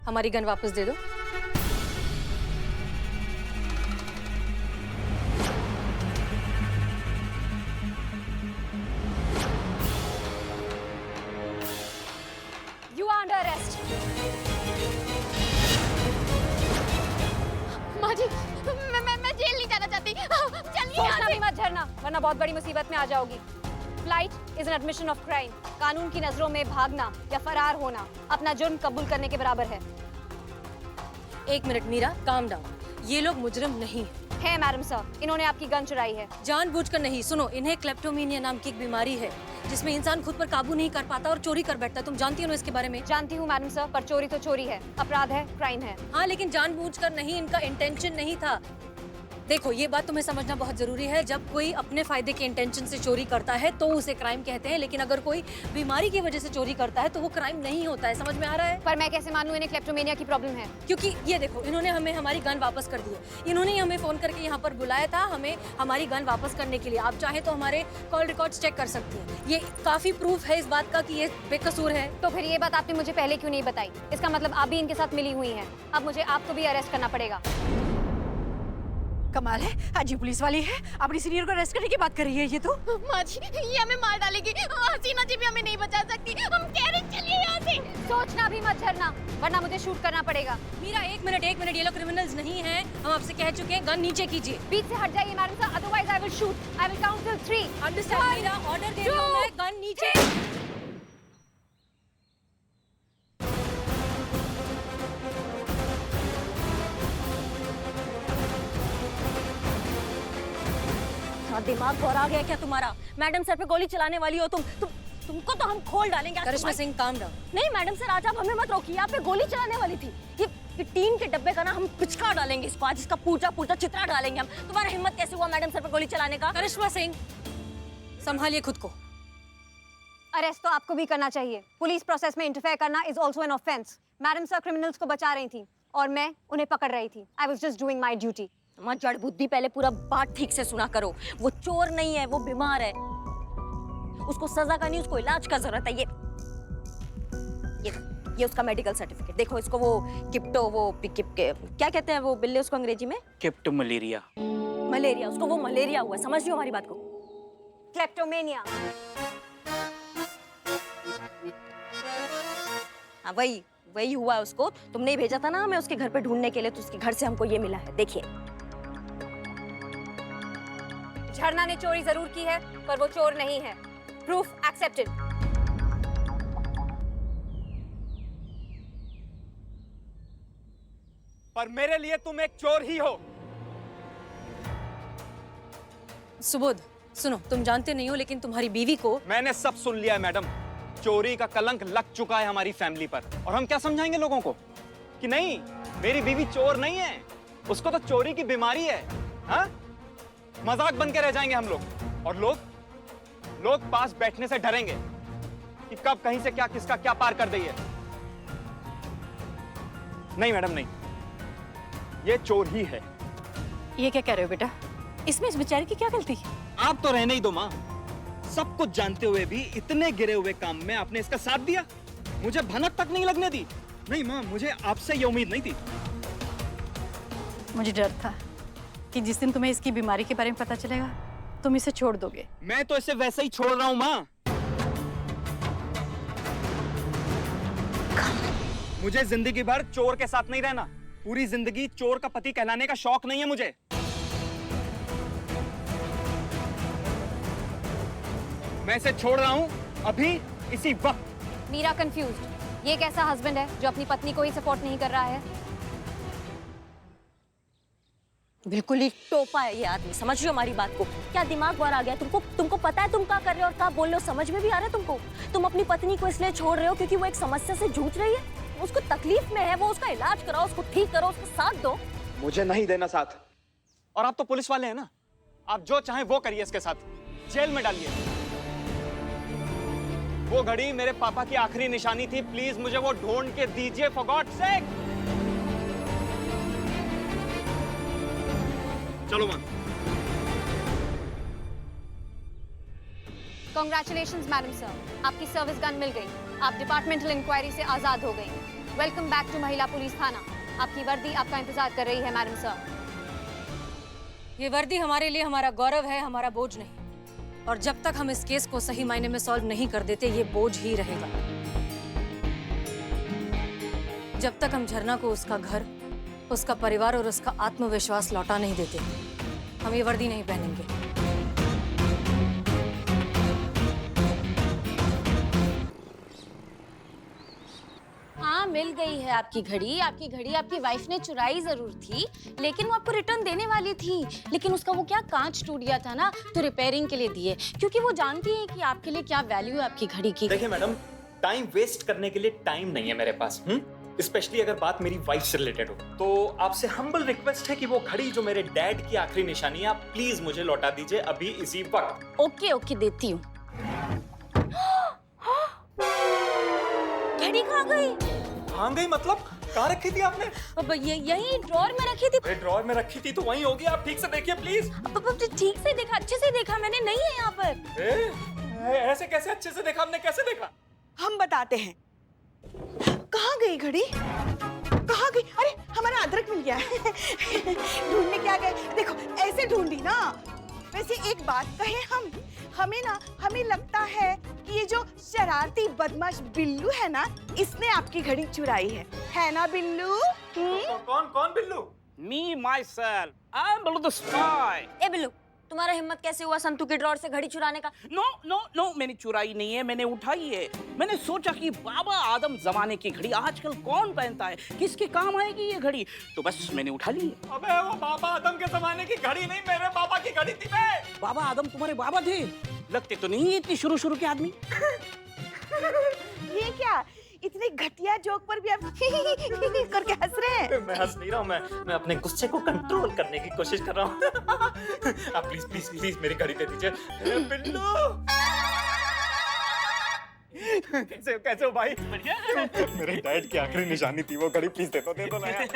हमारी गन वापस दे दो। You are under arrest. माँ जी, मैं जेल नहीं जाना चाहती। चलिए यहाँ से। मत झरना, वरना बहुत बड़ी मुसीबत में आ जाओगी। Flight is an admission of crime. कानून की नजरों में भागना या फरार होना अपना जुर्म कबूल करने के बराबर है। एक मिनट मीरा, काम डाउन। ये लोग मुजरिम नहीं है मैडम सर। इन्होंने आपकी गन चुराई है। जानबूझकर नहीं। सुनो, इन्हें क्लेप्टोमेनिया नाम की एक बीमारी है जिसमें इंसान खुद पर काबू नहीं कर पाता और चोरी कर बैठता है। तुम जानती हो ना इसके बारे में? जानती हूँ मैडम सर, पर चोरी तो चोरी है, अपराध है, क्राइम है। हाँ, लेकिन जानबूझकर नहीं, इनका इंटेंशन नहीं था। देखो, ये बात तुम्हें समझना बहुत जरूरी है। जब कोई अपने फायदे के इंटेंशन से चोरी करता है तो उसे क्राइम कहते हैं, लेकिन अगर कोई बीमारी की वजह से चोरी करता है तो वो क्राइम नहीं होता है। समझ में आ रहा है? पर मैं कैसे मानूं इन्हें क्लेप्टोमेनिया की प्रॉब्लम है? क्योंकि ये देखो, इन्होंने हमें हमारी गन वापस कर दी है। इन्होंने ही हमें फोन करके यहाँ पर बुलाया था हमें हमारी गन वापस करने के लिए। आप चाहे तो हमारे कॉल रिकॉर्ड्स चेक कर सकती हैं। ये काफी प्रूफ है इस बात का कि ये बेकसूर है। तो फिर ये बात आपने मुझे पहले क्यों नहीं बताई? इसका मतलब आप भी इनके साथ मिली हुई हैं। अब मुझे आपको भी अरेस्ट करना पड़ेगा। कमाल है, आज ये पुलिस वाली है, अपनी सीनियर को अरेस्ट करने की बात कर रही है ये तो। माँ जी, ये हमें मार डालेगी। हसीना जी भी हमें नहीं बचा सकती। हम कह रहे चलिए यहाँ से। सोचना भी मत झरना, वरना मुझे शूट करना पड़ेगा। मीरा, एक मिनट, ये लोग क्रिमिनल्स नहीं हैं। हम आपसे कह चुके हैं, गन नीचे कीजिए। बीच से हट जाइए madam sir, otherwise I will shoot. I will count till 3। Understand Meera? Order दे रही हूं मैं, गन नीचे। दिमाग और आ गया क्या तुम्हारा? मैडम सर पे गोली चलाने वाली हो तुमको तो हम खोल डालेंगे। करिश्मा सिंह, काम डाउन। नहीं मैडम सर, आज आप हमें मत रोकिए। आप पे गोली चलाने वाली थी। ये टीन के डब्बे का ना हम पिचका डालेंगे इसको आज। इसका पूजा चित्रा डालेंगे हम। तुम्हारा हिम्मत कैसे हुआ मैडम सर पे गोली चलाने का? करिश्मा सिंह, संभालिए खुद को। अरेस्ट तो आपको भी करना चाहिए। पुलिस प्रोसेस में इंटरफेयर करना is also an offence. Madam sir criminals को बचा रही थी और मैं उन्हें पकड़ रही थी। I was just doing my duty. माँ जड़ बुद्धि, पहले पूरा बात ठीक से सुना करो। वो चोर नहीं है, वो बीमार है। उसको सजा का नहीं, उसको इलाज का जरूरत है। ये उसका मेडिकल सर्टिफिकेट देखो। इसको वो क्या कहते हैं वो बिल्ले उसको अंग्रेजी में? किप्टो मलेरिया। मलेरिया, उसको वो मलेरिया हुआ। समझ रही हो हमारी बात को? क्लेप्टोमेनिया। हाँ, वही हुआ है उसको। तुमने ही भेजा था ना हमें उसके घर पे ढूंढने के लिए, तो उसके घर से हमको ये मिला है। देखिए, झरना ने चोरी जरूर की है, पर वो चोर नहीं है। Proof accepted. पर मेरे लिए तुम एक चोर ही हो। सुबोध, सुनो, तुम जानते नहीं हो लेकिन तुम्हारी बीवी को। मैंने सब सुन लिया है मैडम। चोरी का कलंक लग चुका है हमारी फैमिली पर, और हम क्या समझाएंगे लोगों को कि नहीं, मेरी बीवी चोर नहीं है, उसको तो चोरी की बीमारी है। हाँ, मजाक बन के रह जाएंगे हम लोग, और लोग पास बैठने से डरेंगे कि कब कहीं से क्या किसका क्या पार कर दी है। नहीं मैडम, नहीं, ये चोर ही है। ये क्या कह रहे हो बेटा? इसमें इस बेचारे की क्या गलती? आप तो रहने ही दो माँ। सब कुछ जानते हुए भी इतने गिरे हुए काम में आपने इसका साथ दिया, मुझे भनक तक नहीं लगने दी। नहीं माँ, मुझे आपसे ये उम्मीद नहीं थी। मुझे डर था कि जिस दिन तुम्हें इसकी बीमारी के बारे में पता चलेगा तुम इसे छोड़ दोगे। मैं तो इसे वैसे ही छोड़ रहा हूँ माँ। मुझे जिंदगी भर चोर के साथ नहीं रहना। पूरी जिंदगी चोर का पति कहलाने का शौक नहीं है मुझे। मैं इसे छोड़ रहा हूँ अभी, इसी वक्त। मीरा कंफ्यूज्ड। ये कैसा हस्बैंड है जो अपनी पत्नी को ही सपोर्ट नहीं कर रहा है? बिल्कुल ही टोपा है ये आदमी। समझ रही हो हमारी बात को? क्या दिमाग बाहर आ गया तुमको पता है तुम क्या कर रहे हो और क्या बोल रहे हो? समझ में भी आ रहा है तुमको? तुम अपनी पत्नी को इसलिए छोड़ रहे हो क्योंकि वो एक समस्या से जूझ रही है, उसको तकलीफ में है, वो उसका इलाज कराओ, उसको ठीक करो, उसको साथ दो। मुझे नहीं देना साथ। और आप तो पुलिस वाले हैं ना, आप जो चाहें वो करिए इसके साथ, जेल में डालिए। वो घड़ी मेरे पापा की आखिरी निशानी थी। प्लीज मुझे वो ढूंढ के दीजिए, फॉर गॉड सेक। चलो मां। कांग्रेचुलेशंस मैडम सर, आपकी सर्विस गन मिल गई। आप डिपार्टमेंटल इंक्वायरी से आजाद हो गई। वेलकम बैक टू महिला पुलिस थाना। आपकी वर्दी आपका इंतजार कर रही है मैडम सर। ये वर्दी हमारे लिए हमारा गौरव है, हमारा बोझ नहीं। और जब तक हम इस केस को सही मायने में सॉल्व नहीं कर देते, ये बोझ ही रहेगा। जब तक हम झरना को उसका घर, उसका परिवार और उसका आत्मविश्वास लौटा नहीं देते, हम ये वर्दी नहीं पहनेंगे। हाँ, मिल गई है आपकी घड़ी। आपकी घड़ी आपकी वाइफ ने चुराई जरूर थी, लेकिन वो आपको रिटर्न देने वाली थी। लेकिन उसका वो क्या कांच टूट गया था ना, तो रिपेयरिंग के लिए दिए, क्योंकि वो जानती है कि आपके लिए क्या वैल्यू है आपकी घड़ी की। देखिए मैडम, टाइम वेस्ट करने के लिए टाइम नहीं है मेरे पास। स्पेशली अगर बात मेरी वाइफ से रिलेटेड हो, तो आपसे हम्बल रिक्वेस्ट है कि वो घड़ी जो मेरे डैड की आखिरी निशानी है, आप प्लीज मुझे लौटा दीजिए अभी इसी वक्त। ओके ओके, देती हूँ। घड़ी कहाँ गई? हाँ गई मतलब? कहाँ रखी थी आपने? अब यही ड्रॉर में रखी थी। ड्रॉर में रखी थी तो वहीं होगी, आप ठीक से देखिए प्लीज। ठीक से देखा, अच्छे से देखा मैंने, नहीं है यहाँ पर। ऐसे कैसे अच्छे से देखा? हमने कैसे देखा? हम बताते हैं। कहाँ गई घड़ी? कहाँ गई? अरे हमारा अदरक मिल गया है। ढूंढने क्या गए? देखो ऐसे ढूंढी ना। वैसे एक बात कहे, हमें लगता है कि ये जो शरारती बदमाश बिल्लू है ना, इसने आपकी घड़ी चुराई है ना बिल्लू? कौन Billu? Me myself, I'm Billu the spy. ए बिल्लू, तुम्हारा हिम्मत कैसे हुआ संतू के ड्रॉर से घड़ी चुराने का? No, मैंने चुराई नहीं है, मैंने उठाई है। मैंने सोचा कि बाबा आदम जमाने की घड़ी आजकल कौन पहनता है, किसके काम आएगी ये घड़ी, तो बस मैंने उठा ली है। अबे वो बाबा आदम के जमाने की घड़ी नहीं, मेरे बाबा की घड़ी थी बे। बाबा आदम तुम्हारे बाबा थे? लगते तो नहीं इतनी शुरू के आदमी। ये क्या, इतने घटिया जोक पर भी आप करके हंस रहे हैं? मैं हंस नहीं रहा हूँ, मैं अपने गुस्से को कंट्रोल करने की कोशिश कर रहा हूँ। आप प्लीज मेरी घड़ी दे दीजिए। बिल्लू कैसे हो भाई? बढ़िया। मेरे डैड की आखिरी निशानी थी वो घड़ी, प्लीज दे दो ना यार।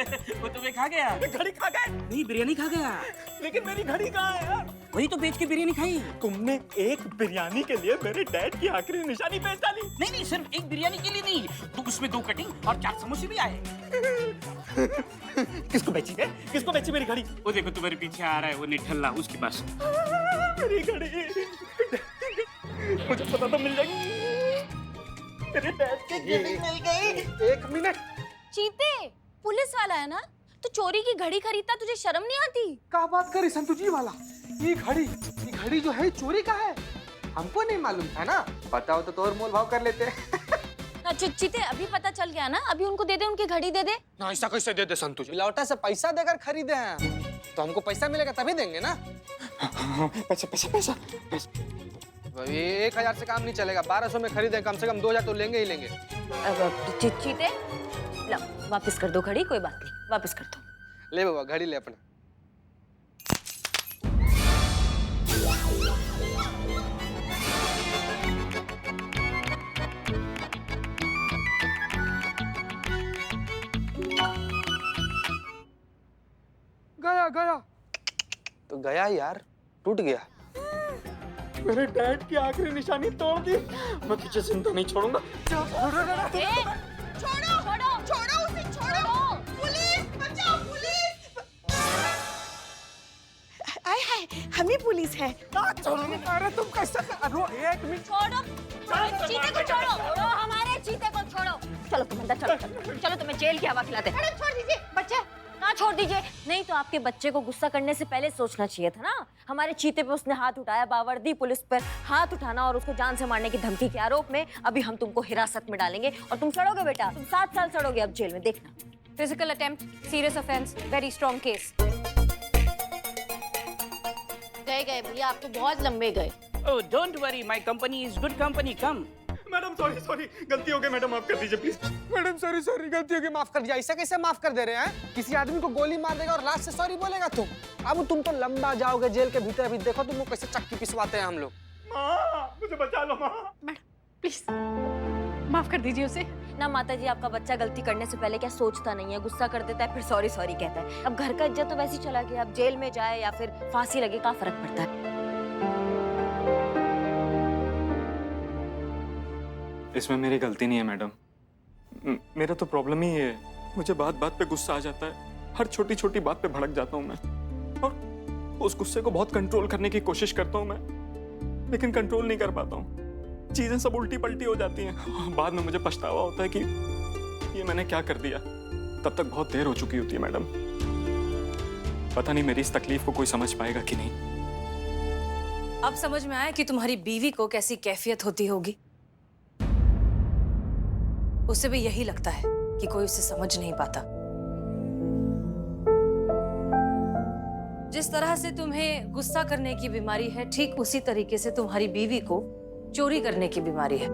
वो तुम्हें खा गया? घड़ी खा गए? नहीं, बिरयानी खा गया। लेकिन मेरी घड़ी कहाँ है यार? वही तो बेच के बिरयानी खाई। तुमने एक बिरयानी के लिए मेरे डैड की आखिरी निशानी बेच डाली? नहीं, सिर्फ एक बिरयानी के लिए नहीं, तो उसमें 2 कटिंग और 4 समोसे भी आए। किसको बेची मेरी घड़ी? वो देखो तुम्हारे पीछे आ रहा है वो निठल्ला, उसके पास। मेरी घड़ी मुझे पता तो मिल जाएगी। मेरे डैड की घड़ी मिल गई। 1 मिनट। चीते, पुलिस वाला है ना, तो चोरी की घड़ी खरीदता, तुझे शर्म नहीं आती? क्या बात करे संतू जी वाला? ये घड़ी जो है चोरी का है, हमको नहीं मालूम था ना। पता हो तो और मोल भाव कर लेते। चीते, अभी पता चल गया ना, अभी उनको दे दे, उनकी घड़ी दे दे। ना ऐसा कैसे दे दे संतू जी? लौटा से पैसा देकर खरीदे हैं, तो हमको पैसा मिलेगा तभी देंगे ना। पैसा। ये 1000 से काम नहीं चलेगा, 1200 में खरीदे, कम से कम 2000 तो लेंगे ही लेंगे। चीते, लो वापस कर दो घड़ी, कोई बात नहीं, वापस कर दो। ले बाबा घड़ी ले अपना। गया तो गया यार, टूट गया। मेरे डैड की आखिरी निशानी तोड़ दी, मैं तुझे जिंदा नहीं छोड़ूंगा। छोड़ो उसे, छोड़ो। पुलिस बचाओ, पुलिस। आए हाय, हमें पुलिस है। अरे तुम कैसे? 1 मिनट छोड़ो चीते को, छोड़ो हमारे चीते को, छोड़ो। चलो तुम अंदर, चलो तुम्हें जेल की हवा खिलाते हैं। छोड़ दीजिए बच्चा। ना छोड़ दीजिए। नहीं तो आपके बच्चे को गुस्सा करने से पहले सोचना चाहिए था ना। हमारे चीते पे उसने हाथ उठाया, बावर्दी पुलिस पर हाथ उठाना और उसको जान से मारने की धमकी के आरोप में अभी हम तुमको हिरासत में डालेंगे और तुम सड़ोगे बेटा, तुम 7 साल सड़ोगे अब जेल में, देखना। Physical attempt, serious offence, very strong case. गए भैया, आप तो बहुत लंबे गए। Oh, don't worry, my company is good company. Come. Madam sorry, गलती हो गई मैडम, माफ कर दीजिए प्लीज। मैडम सॉरी, गलती हो गई, माफ कर दिया। ऐसा कैसे माफ कर दे रहे हैं? किसी आदमी को गोली मार देगा और लास्ट से सॉरी बोलेगा तुम? अब तुम तो लंबा जाओगे जेल के भीतर। अभी देखो तुमको कैसे चक्की पिसवाते हैं हम लोग। माँ, मुझे बचा लो माँ। मैडम प्लीज माफ कर दीजिए उसे। ना माता जी, आपका बच्चा गलती करने से पहले क्या सोचता नहीं है, गुस्सा कर देता है, फिर सॉरी कहता है। अब घर का इज्जत तो वैसे ही चला गया, अब जेल में जाए या फिर फांसी लगे, क्या फर्क पड़ता है? इसमें मेरी गलती नहीं है मैडम, मेरा तो प्रॉब्लम ही ये है, मुझे बात बात पे गुस्सा आ जाता है, हर छोटी छोटी बात पे भड़क जाता हूँ मैं, और उस गुस्से को बहुत कंट्रोल करने की कोशिश करता हूँ मैं, लेकिन कंट्रोल नहीं कर पाता हूँ। चीजें सब उल्टी पलटी हो जाती हैं। बाद में मुझे पछतावा होता है कि ये मैंने क्या कर दिया। तब तक बहुत देर हो चुकी होती है मैडम। पता नहीं मेरी इस तकलीफ को कोई समझ पाएगा कि नहीं। अब समझ में आया कि तुम्हारी बीवी को कैसी कैफियत होती होगी। उसे भी यही लगता है कि कोई उसे समझ नहीं पाता। जिस तरह से तुम्हें गुस्सा करने की बीमारी है, ठीक उसी तरीके से तुम्हारी बीवी को चोरी करने की बीमारी है।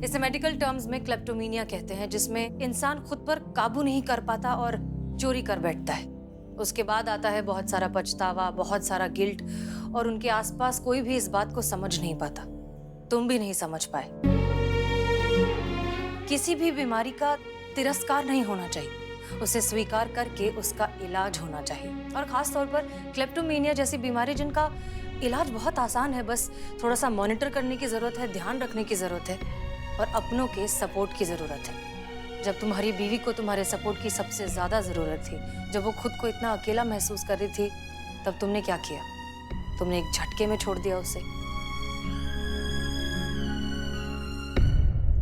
इसे मेडिकल टर्म्स में क्लेप्टोमेनिया कहते हैं, जिसमें इंसान खुद पर काबू नहीं कर पाता और चोरी कर बैठता है। उसके बाद आता है बहुत सारा पछतावा, बहुत सारा गिल्ट, और उनके आसपास कोई भी इस बात को समझ नहीं पाता। तुम भी नहीं समझ पाए। किसी भी बीमारी का तिरस्कार नहीं होना चाहिए, उसे स्वीकार करके उसका इलाज होना चाहिए। और खास तौर पर क्लेप्टोमेनिया जैसी बीमारी जिनका इलाज बहुत आसान है, बस थोड़ा सा मॉनिटर करने की जरूरत है, ध्यान रखने की जरूरत है और अपनों के सपोर्ट की जरूरत है। जब तुम्हारी बीवी को तुम्हारे सपोर्ट की सबसे ज्यादा जरूरत थी, जब वो खुद को इतना अकेला महसूस कर रही थी, तब तुमने क्या किया? तुमने एक झटके में छोड़ दिया उसे।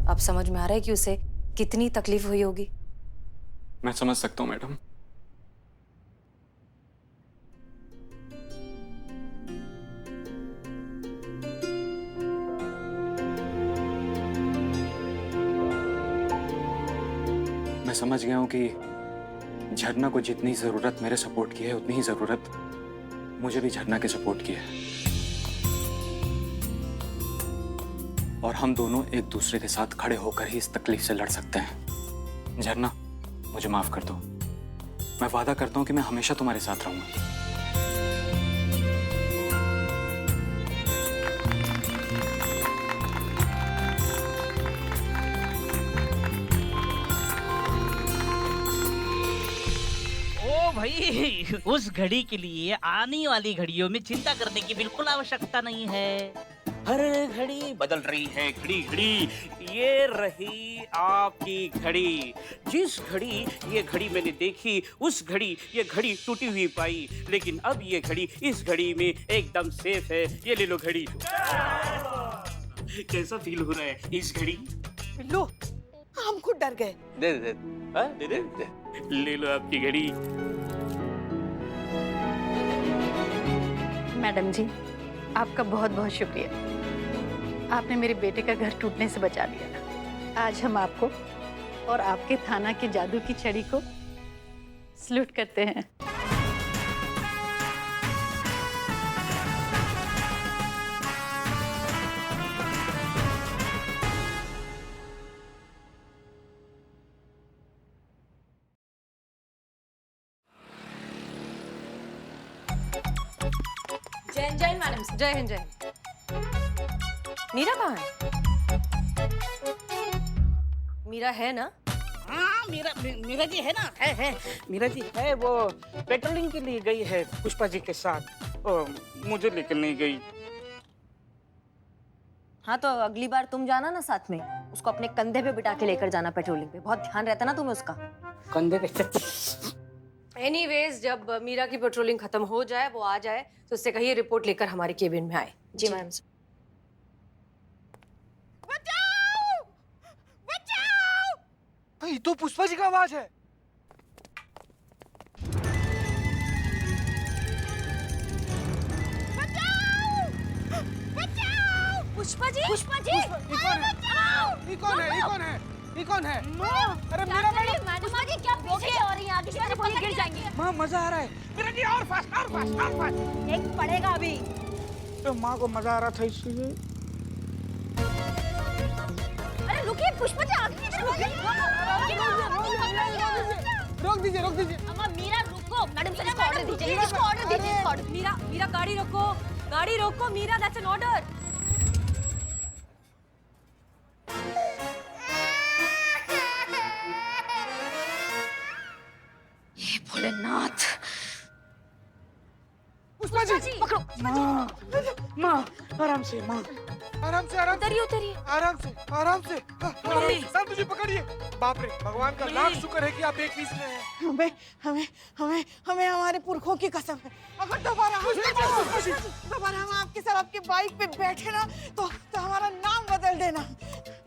अब समझ में आ रहा है कि उसे कितनी तकलीफ हुई होगी। मैं समझ सकता हूँ मैडम। मैं समझ गया हूं कि झरना को जितनी जरूरत मेरे सपोर्ट की है, उतनी ही जरूरत मुझे भी झरना के सपोर्ट की है। और हम दोनों एक दूसरे के साथ खड़े होकर ही इस तकलीफ से लड़ सकते हैं। झरना, मुझे माफ कर दो। मैं वादा करता हूं कि मैं हमेशा तुम्हारे साथ रहूंगा। भाई, उस घड़ी के लिए आने वाली घड़ियों में चिंता करने की बिल्कुल आवश्यकता नहीं है। हर घड़ी बदल रही है। घड़ी घड़ी, ये रही आपकी घड़ी। जिस घड़ी ये घड़ी मैंने देखी, उस घड़ी ये घड़ी टूटी हुई पाई, लेकिन अब ये घड़ी इस घड़ी में एकदम सेफ है। ये ले लो घड़ी। कैसा फील हो रहा है इस घड़ी? लो, हम खुद डर गए। दे दे, दे दे, दे। ले लो आपकी घड़ी। मैडम जी, आपका बहुत बहुत शुक्रिया। आपने मेरे बेटे का घर टूटने से बचा लिया। आज हम आपको और आपके थाना की जादू की छड़ी को सल्यूट करते हैं। जय हिंद मैडम। जय हिंद, जय हिंद। मीरा कहाँ है? मीरा है ना? हाँ, मीरा जी है ना? है। मीरा जी है, वो पेट्रोलिंग के लिए गई है पुष्पा जी के साथ। मुझे लेकर नहीं गई। हाँ, तो अगली बार तुम जाना ना साथ में, उसको अपने कंधे पे बिठा के लेकर जाना पेट्रोलिंग पे। बहुत ध्यान रहता ना तुम्हें उसका। कंधे पे। एनीवेज, जब मीरा की पेट्रोलिंग खत्म हो जाए, वो आ जाए, तो उससे कहिए रिपोर्ट लेकर हमारे केबिन में आए। जी मैम। बचाओ! बचाओ! ये तो पुष्पा जी का आवाज है। बचाओ! बचाओ! पुष्पा जी! पुष्पा जी! ये कौन है? ये कौन है? ये कौन है? ये कौन है? अरे मेरा मैडम। पुष्पा जी, क्या पीछे हो रही हैं? आगे से पुलिस गिर जाएंगे। माँ, मजा आ रहा है। मीरा जी और फास्ट, और फास्ट, और फास्ट। एक पड़ेगा अभी। तो माँ को मजा आ रहा था इसलिए। अरे रुकिए, पुष्पा जी आगे की तरफ रोक दीजिए, रोक दीजिए। अम्मा, मीरा रुको। मैडम से इसको ऑर्डर दीजिए, इसको ऑर्डर दीजिए, इसको ऑर्डर। मीरा गाड़ी रोको, गाड़ी रोको मीरा, दैट्स एन ऑर्डर। हे भोलेनाथ। पुष्पा जी, पकड़ो। माँ, आराम से माँ। आराम से आराम से उतरिए उतरिए। आराम से आराम से। मम्मी। सर मुझे पकड़िए। बाप रे, भगवान का लाख शुक्र है कि आप एक पीस में हैं। हमें हमें हमें हमें हमारे पुरखों की कसम है, अगर दोबारा हम आपके साथ आपके बाइक पे बैठे ना तो हमारा नाम बदल देना।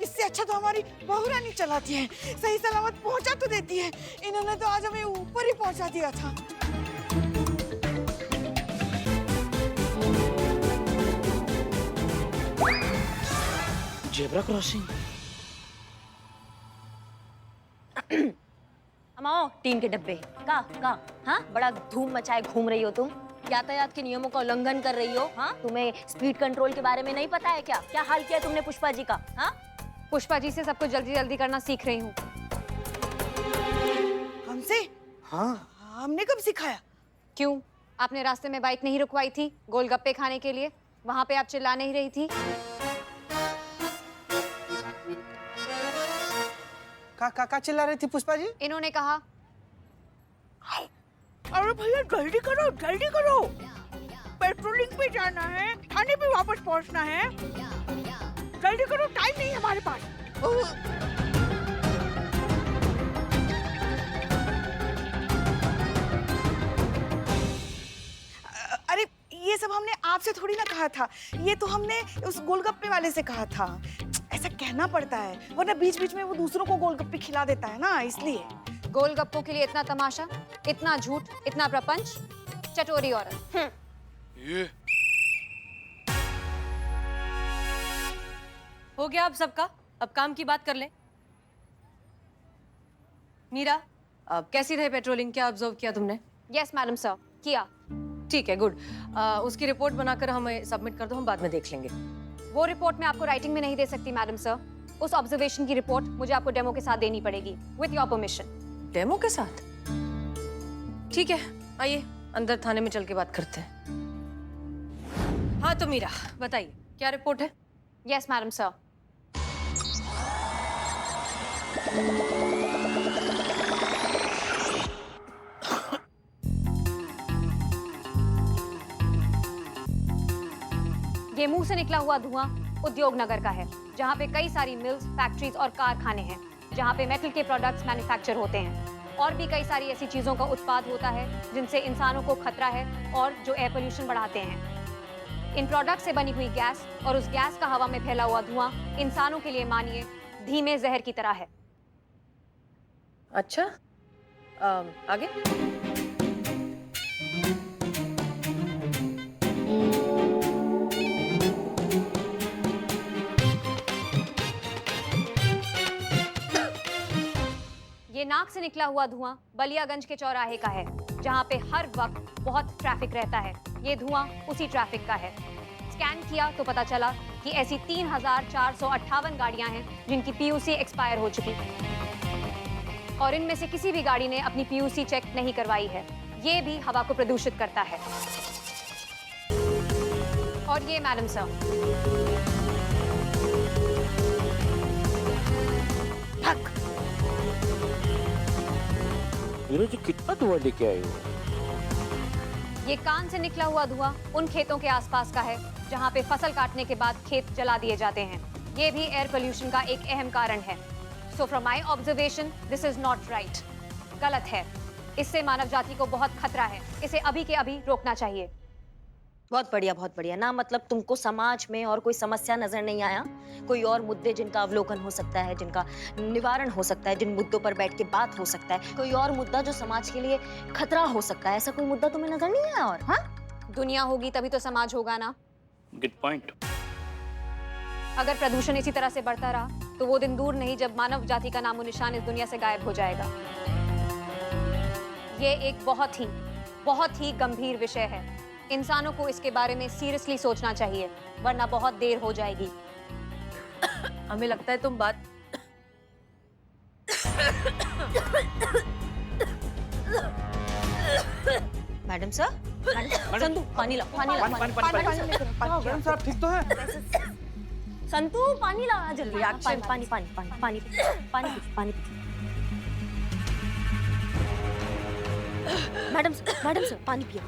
इससे अच्छा तो हमारी बहुरानी चलाती है, सही सलामत पहुंचा तो देती है। इन्होंने तो आज हमें ऊपर ही पहुंचा दिया था। Zebra crossing. अमाओ टीन के डब्बे का हाँ बड़ा धूम मचाए घूम रही हो तुम। यातायात के नियमों का उल्लंघन कर रही हो। हाँ तुम्हें स्पीड कंट्रोल के बारे में नहीं पता है क्या? क्या हाल किया तुमने पुष्पा जी का? हाँ पुष्पा जी से सब कुछ जल्दी जल्दी करना सीख रही हूँ। हमसे? हाँ, हमने कब सिखाया? क्यों, आपने रास्ते में बाइक नहीं रुकवाई थी गोलगप्पे खाने के लिए? वहां पे आप चिल्ला नहीं रही थी? का चिल्ला रही थी पुष्पा जी? इन्होंने कहा अरे भैया जल्दी करो जल्दी करो, पेट्रोलिंग पे जाना है, थाने पे वापस पहुंचना है, जल्दी करो, टाइम नहीं है हमारे पास। अरे ये सब हमने आपसे थोड़ी ना कहा था, ये तो हमने उस गोलगप्पे वाले से कहा था। ऐसा कहना पड़ता है वरना बीच बीच में वो दूसरों को गोलगप्पे खिला देता है ना, इसलिए। गोलगप्पों के लिए इतना तमाशा, इतना झूठ, इतना प्रपंच, चटोरी औरत। ये हो गया अब सबका, अब काम की बात कर लें। मीरा, अब कैसी रही पेट्रोलिंग, क्या ऑब्जर्व किया तुमने? यस मैडम सर, किया। ठीक है, गुड। उसकी रिपोर्ट बनाकर हमें सबमिट कर दो, हम बाद में देख लेंगे। वो रिपोर्ट मैं आपको राइटिंग में नहीं दे सकती मैडम सर। उस ऑब्जर्वेशन की रिपोर्ट मुझे आपको डेमो के साथ देनी पड़ेगी, विद योर परमिशन। डेमो के साथ? ठीक है, आइए अंदर थाने में चल के बात करते हैं। हाँ तो मीरा बताइए, क्या रिपोर्ट है? Yes madam sir. ये मुंह से निकला हुआ धुआं उद्योग नगर का है, जहाँ पे कई सारी मिल्स, फैक्ट्रीज और कारखाने हैं, जहाँ पे मेटल के प्रोडक्ट्स मैन्युफैक्चर होते हैं। और भी कई सारी ऐसी चीजों का उत्पाद होता है जिनसे इंसानों को खतरा है और जो एयर पोल्यूशन बढ़ाते हैं। इन प्रोडक्ट से बनी हुई गैस और उस गैस का हवा में फैला हुआ धुआं इंसानों के लिए मानिए धीमे जहर की तरह है। अच्छा, आगे? ये नाक से निकला हुआ धुआं बलियागंज के चौराहे का है, जहाँ पे हर वक्त बहुत ट्रैफिक रहता है। ये धुआं उसी ट्रैफिक का है। स्कैन किया तो पता चला कि ऐसी 3,458 गाड़ियां हैं जिनकी पीयूसी एक्सपायर हो चुकी है, और इनमें से किसी भी गाड़ी ने अपनी पीयूसी चेक नहीं करवाई है। ये भी हवा को प्रदूषित करता है। और ये मैडम सर, जी कितना धुआं लेके आए हो? ये कान से निकला हुआ धुआं उन खेतों के आसपास का है जहाँ पे फसल काटने के बाद खेत जला दिए जाते हैं। ये भी एयर पोल्यूशन का एक अहम कारण है। So from my observation this is not right, गलत है। इससे मानव जाति को बहुत खतरा है। इसे अभी के अभी रोकना चाहिए। बहुत बढ़िया ना। मतलब तुमको समाज में और कोई समस्या नजर नहीं आया? कोई और मुद्दे जिनका अवलोकन हो सकता है, जिनका निवारण हो सकता है, जिन मुद्दों पर बैठ के बात हो सकता है, कोई और मुद्दा जो समाज के लिए खतरा हो सकता है, ऐसा कोई मुद्दा तुम्हें नजर नहीं आया? और हाँ, दुनिया होगी तभी तो समाज होगा ना। Good point. अगर प्रदूषण इसी तरह से बढ़ता रहा तो वो दिन दूर नहीं जब मानव जाति का नामो निशान इस दुनिया से गायब हो जाएगा। ये एक बहुत ही गंभीर विषय है। इंसानों को इसके बारे में सीरियसली सोचना चाहिए, वरना बहुत देर हो जाएगी। हमें लगता है तुम बात मैडम सर, संतू पानी लाओ, पानी लाओ, मैडम साहब ठीक तो है? संतू पानी ला जल्दी, पानी पानी पानी पानी पानी पानी पानी। मैडम सर पानी पियो।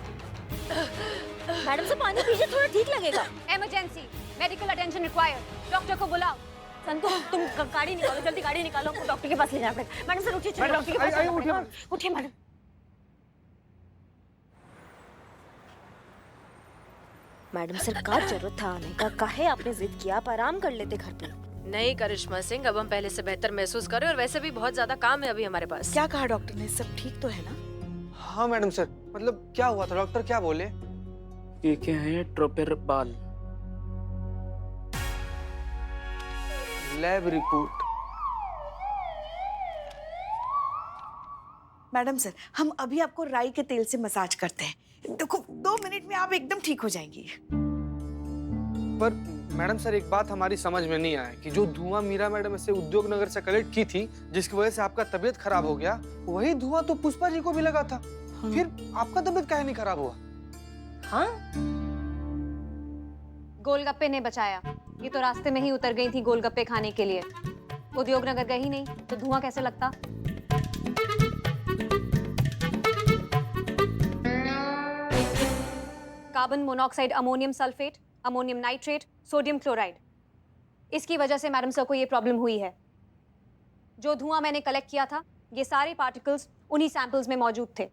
मैडम सर पानी पीजिए, थोड़ा ठीक लगेगा। Emergency, medical attention required. Doctor को बुलाओ। संतोष, तुम गाड़ी निकालो, जल्दी गाड़ी निकालो, हमको डॉक्टर के पास ले जाना पड़ेगा। मैडम सर उठिए, चलो डॉक्टर के पास जाना पड़ेगा। उठिए मैडम। मैडम सर का जरूरत था आने का, काहे आपने जिद किया? आप आराम कर लेते घर पे। नहीं करिश्मा सिंह, अब हम पहले से बेहतर महसूस कर रहे हैं और वैसे भी बहुत ज्यादा काम है अभी हमारे पास। क्या कहा डॉक्टर ने? सब ठीक तो है ना? हाँ मैडम सर, मतलब क्या हुआ था? डॉक्टर क्या बोले? ये क्या है? ट्रोपेरबाल। Lab report. मैडम सर, हम अभी आपको राई के तेल से मसाज करते हैं। देखो 2 मिनट में आप एकदम ठीक हो जाएंगी। पर मैडम सर, एक बात हमारी समझ में नहीं आया कि जो धुआं मीरा मैडम ऐसे उद्योग नगर से कलेक्ट की थी, जिसकी वजह से आपका तबीयत खराब हो गया, वही धुआं तो पुष्पा जी को भी लगा था। फिर आपका तबीयत काहे नहीं खराब हुआ? हाँ, गोलगप्पे ने बचाया। ये तो रास्ते में ही उतर गई थी गोलगप्पे खाने के लिए। उद्योग नगर गई नहीं तो धुआं कैसे लगता? Carbon monoxide, ammonium sulphate, ammonium nitrate, sodium chloride, इसकी वजह से मैडम सर को ये प्रॉब्लम हुई है। जो धुआं मैंने कलेक्ट किया था, ये सारे पार्टिकल्स उन्हीं सैंपल्स में मौजूद थे।